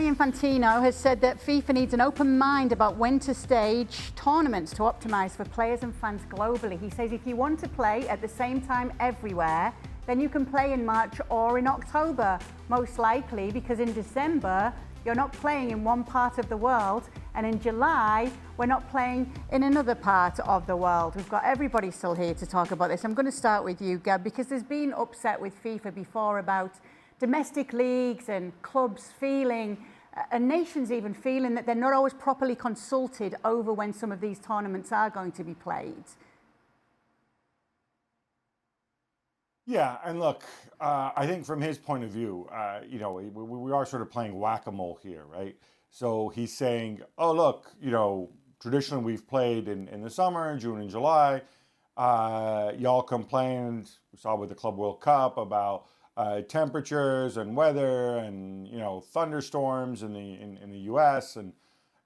Gianni Infantino has said that FIFA needs an open mind about when to stage tournaments to optimise for players and fans globally. He says if you want to play at the same time everywhere, then you can play in March or in October, most likely, because in December, you're not playing in one part of the world, and in July, we're not playing in another part of the world. We've got everybody still here to talk about this. I'm going to start with you, Gab, because there's been upset with FIFA before about domestic leagues and clubs feeling, and nations even feeling that they're not always properly consulted over when some of these tournaments are going to be played. Yeah, and look, I think from his point of view, we are sort of playing whack-a-mole here, right? So he's saying, oh, look, traditionally we've played in the summer, June and July. Y'all complained, we saw with the Club World Cup, about temperatures and weather and thunderstorms in the U.S. and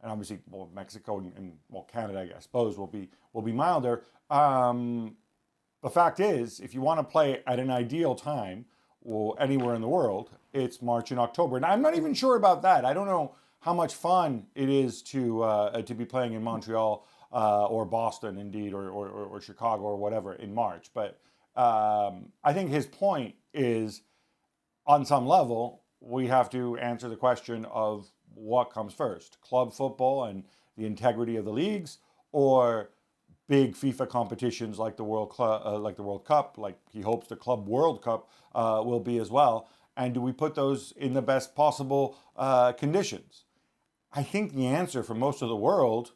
obviously Mexico and Canada, I suppose, will be milder. The fact is, if you want to play at an ideal time or anywhere in the world, it's March and October. And I'm not even sure about that. I don't know how much fun it is to be playing in Montreal or Boston, indeed, or Chicago or whatever in March. But I think his point is, on some level, we have to answer the question of what comes first: club football and the integrity of the leagues, or big FIFA competitions like the World Cup, like he hopes the Club World Cup will be as well. And do we put those in the best possible conditions? I think the answer for most of the world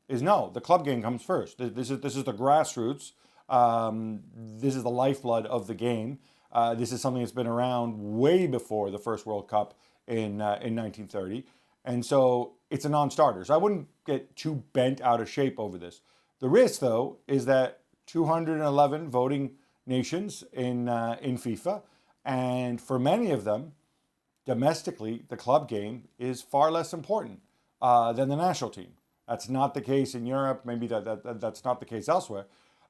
is no. The club game comes first. This is the grassroots. This is the lifeblood of the game. This is something that's been around way before the first World Cup in 1930. And so it's a non-starter. So I wouldn't get too bent out of shape over this. The risk, though, is that 211 voting nations in FIFA, and for many of them, domestically, the club game is far less important than the national team. That's not the case in Europe. Maybe that's not the case elsewhere.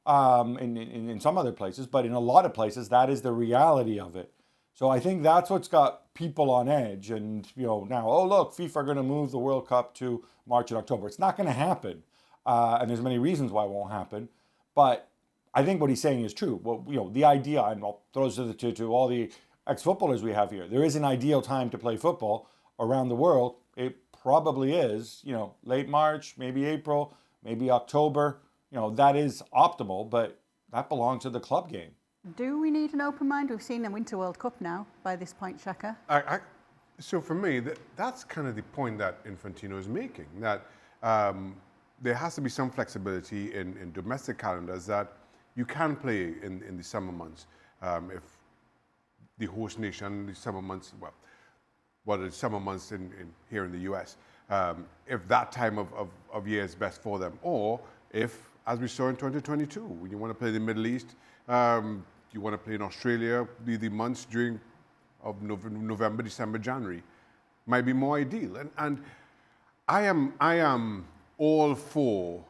In some other places, but in a lot of places, that is the reality of it. So I think that's what's got people on edge. And now, oh look, FIFA are going to move the World Cup to March and October. It's not going to happen, and there's many reasons why it won't happen. But I think what he's saying is true. Well, the idea, and I'll throw this to all the ex-footballers we have here. There is an ideal time to play football around the world. It probably is, late March, maybe April, maybe October. That is optimal, but that belongs to the club game. Do we need an open mind? We've seen the Winter World Cup now by this point, Shaka. So for me, that's kind of the point that Infantino is making, that there has to be some flexibility in domestic calendars, that you can play in the summer months. If the host nation, the summer months, the summer months here in the US, if that time of year is best for them, or if, as we saw in 2022, when you want to play the Middle East, you want to play in Australia, the months of November, December, January might be more ideal. And I am all for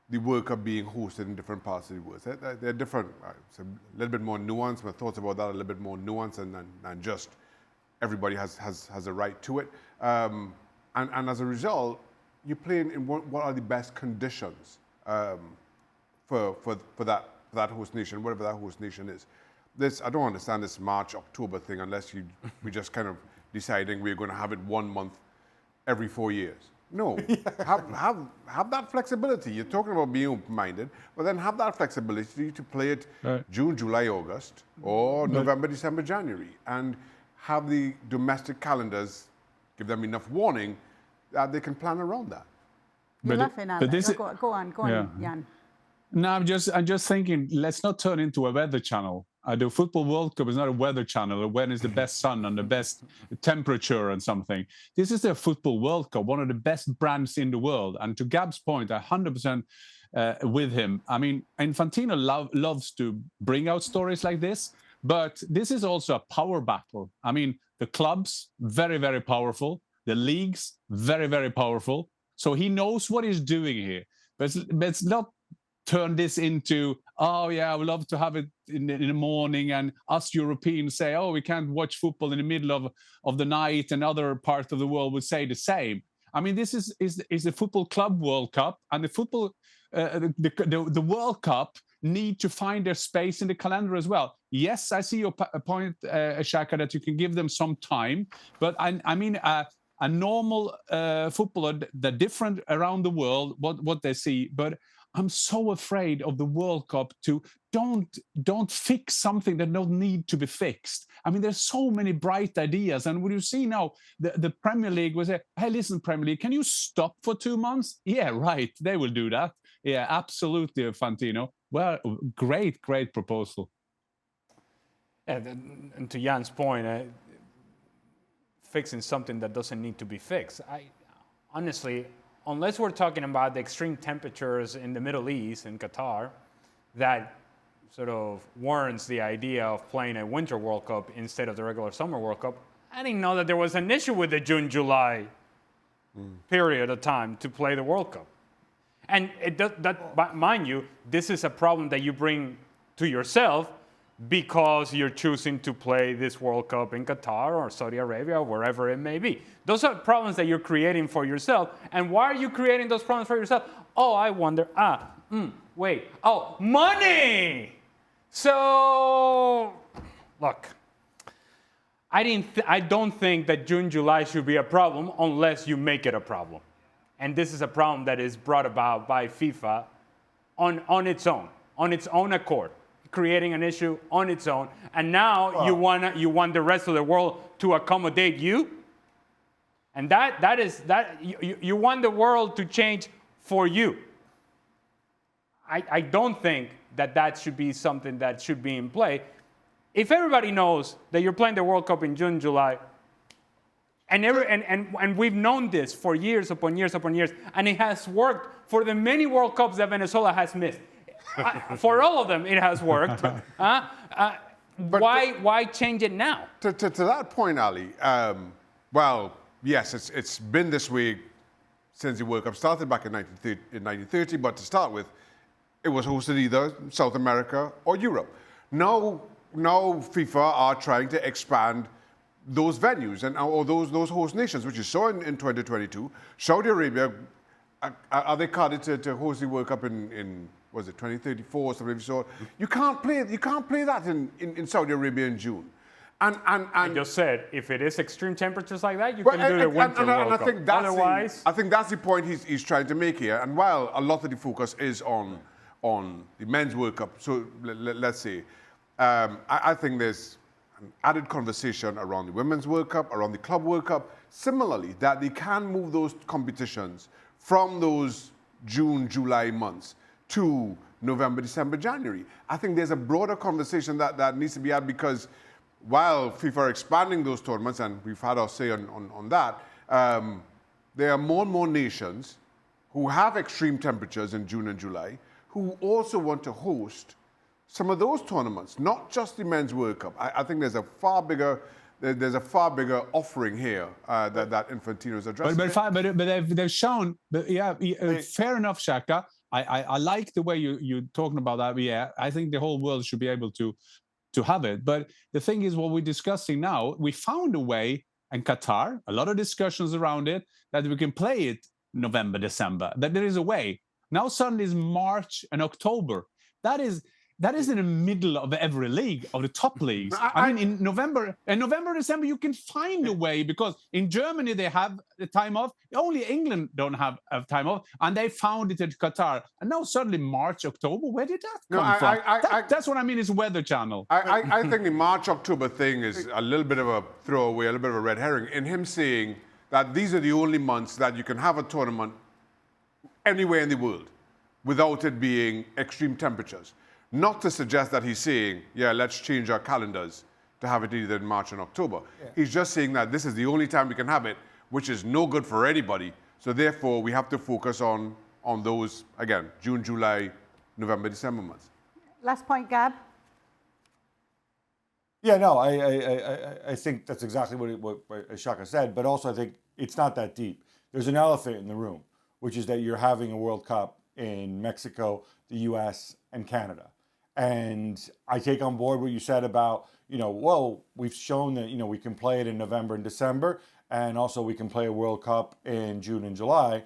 the World Cup being hosted in different parts of the world. They're different. It's a little bit more nuanced. My thoughts about that are a little bit more nuanced and just everybody has a right to it. And as a result, you play in what are the best conditions for that host nation, whatever that host nation is. I don't understand this March, October thing unless we just kind of deciding we're going to have it 1 month every 4 years. No, have that flexibility. You're talking about being open-minded, but then have that flexibility to play it June, July, August, or November, December, January, and have the domestic calendars give them enough warning that they can plan around that. You're laughing, Alex. Go on, Jan. No, I'm just thinking, let's not turn into a weather channel. The Football World Cup is not a weather channel, when is the best sun and the best temperature and something. This is the Football World Cup, one of the best brands in the world. And to Gab's point, 100% with him. I mean, Infantino loves to bring out stories like this, but this is also a power battle. I mean, the clubs, very, very powerful. The leagues, very, very powerful. So he knows what he's doing here. But let's not turn this into oh yeah, I would love to have it in the morning, and us Europeans say, oh, we can't watch football in the middle of the night, and other parts of the world would say the same. I mean, this is the Football Club World Cup, and the football, the World Cup need to find their space in the calendar as well. Yes, I see your point, Shaka, that you can give them some time, but I mean, a normal footballer, they're different around the world, what they see, but I'm so afraid of the World Cup to don't fix something that don't need to be fixed. I mean, there's so many bright ideas, and what you see now, the Premier League will say, hey, listen, Premier League, can you stop for 2 months? Yeah, right, they will do that. Yeah, absolutely, Infantino. Well, great proposal. Yeah, and to Jan's point, fixing something that doesn't need to be fixed. Honestly, unless we're talking about the extreme temperatures in the Middle East, in Qatar, that sort of warrants the idea of playing a Winter World Cup instead of the regular Summer World Cup, I didn't know that there was an issue with the June-July period of time to play the World Cup. And mind you, this is a problem that you bring to yourself because you're choosing to play this World Cup in Qatar or Saudi Arabia or wherever it may be. Those are problems that you're creating for yourself. And why are you creating those problems for yourself? Oh, I wonder, wait, oh, money! So, look, I don't think that June, July should be a problem unless you make it a problem. And this is a problem that is brought about by FIFA on its own accord, creating an issue on its own. And now you want the rest of the world to accommodate you. And you want the world to change for you. I don't think that should be something that should be in play. If everybody knows that you're playing the World Cup in June, July, and we've known this for years upon years upon years, and it has worked for the many World Cups that Venezuela has missed. For all of them, it has worked. Why change it now? To that point, Ali, well, yes, it's been this way since the World Cup started back in 1930, but to start with, it was hosted either South America or Europe. Now FIFA are trying to expand those venues or those host nations, which you saw in 2022. Saudi Arabia, are they carded to host the World Cup in was it 2034 or something? So you can't play that in Saudi Arabia in June. And I just said, if it is extreme temperatures like that, you can do the Winter World Cup. I think that's the point he's trying to make here. And while a lot of the focus is on the Men's World Cup, so let's say, I think there's an added conversation around the Women's World Cup, around the Club World Cup, similarly, that they can move those competitions from those June, July months to November, December, January. I think there's a broader conversation that needs to be had, because while FIFA are expanding those tournaments, and we've had our say on that, there are more and more nations who have extreme temperatures in June and July who also want to host some of those tournaments, not just the Men's World Cup. I think there's a far bigger offering here that Infantino is addressing. But they've shown, fair enough, Shaka. I like the way you're talking about that. Yeah, I think the whole world should be able to have it. But the thing is, what we're discussing now, we found a way in Qatar, a lot of discussions around it, that we can play it November, December, that there is a way. Now suddenly it's March and October. That is in the middle of every league, of the top leagues. I mean, in November, December, you can find a way, because in Germany they have the time off. Only England don't have time off, and they found it at Qatar. And now suddenly March, October, where did that come from? That's what I mean. It's Weather Channel. I think the March-October thing is a little bit of a throwaway, a little bit of a red herring, in him saying that these are the only months that you can have a tournament anywhere in the world without it being extreme temperatures. Not to suggest that he's saying, let's change our calendars to have it either in March and October. Yeah. He's just saying that this is the only time we can have it, which is no good for anybody. So therefore, we have to focus on those, again, June, July, November, December months. Last point, Gab. Yeah, no, I think that's exactly what Shaka said, but also I think it's not that deep. There's an elephant in the room, which is that you're having a World Cup in Mexico, the US, and Canada. And I take on board what you said about, well, we've shown that, we can play it in November and December, and also we can play a World Cup in June and July.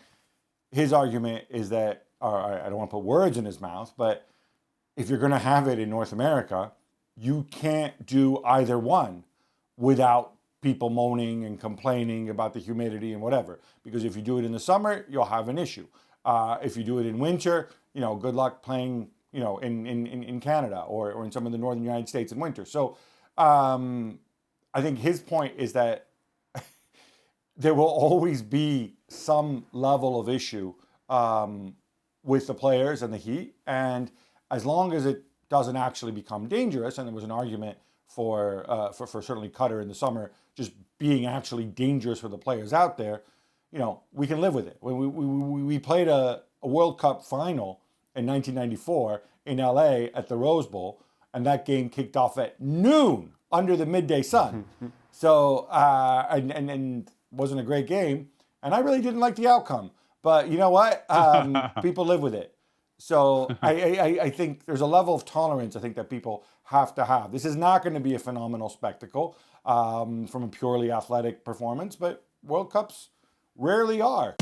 His argument is that, or I don't want to put words in his mouth, but if you're going to have it in North America, you can't do either one without people moaning and complaining about the humidity and whatever. Because if you do it in the summer, you'll have an issue. If you do it in winter, good luck playing, in Canada or in some of the northern United States in winter. So I think his point is that there will always be some level of issue with the players and the heat. And as long as it doesn't actually become dangerous, and there was an argument for certainly Qatar in the summer just being actually dangerous for the players out there, we can live with it. When we played a World Cup final in 1994 in LA at the Rose Bowl, and that game kicked off at noon under the midday sun. So, and wasn't a great game, and I really didn't like the outcome. But you know what? People live with it. So I think there's a level of tolerance I think that people have to have. This is not going to be a phenomenal spectacle from a purely athletic performance, but World Cups rarely are.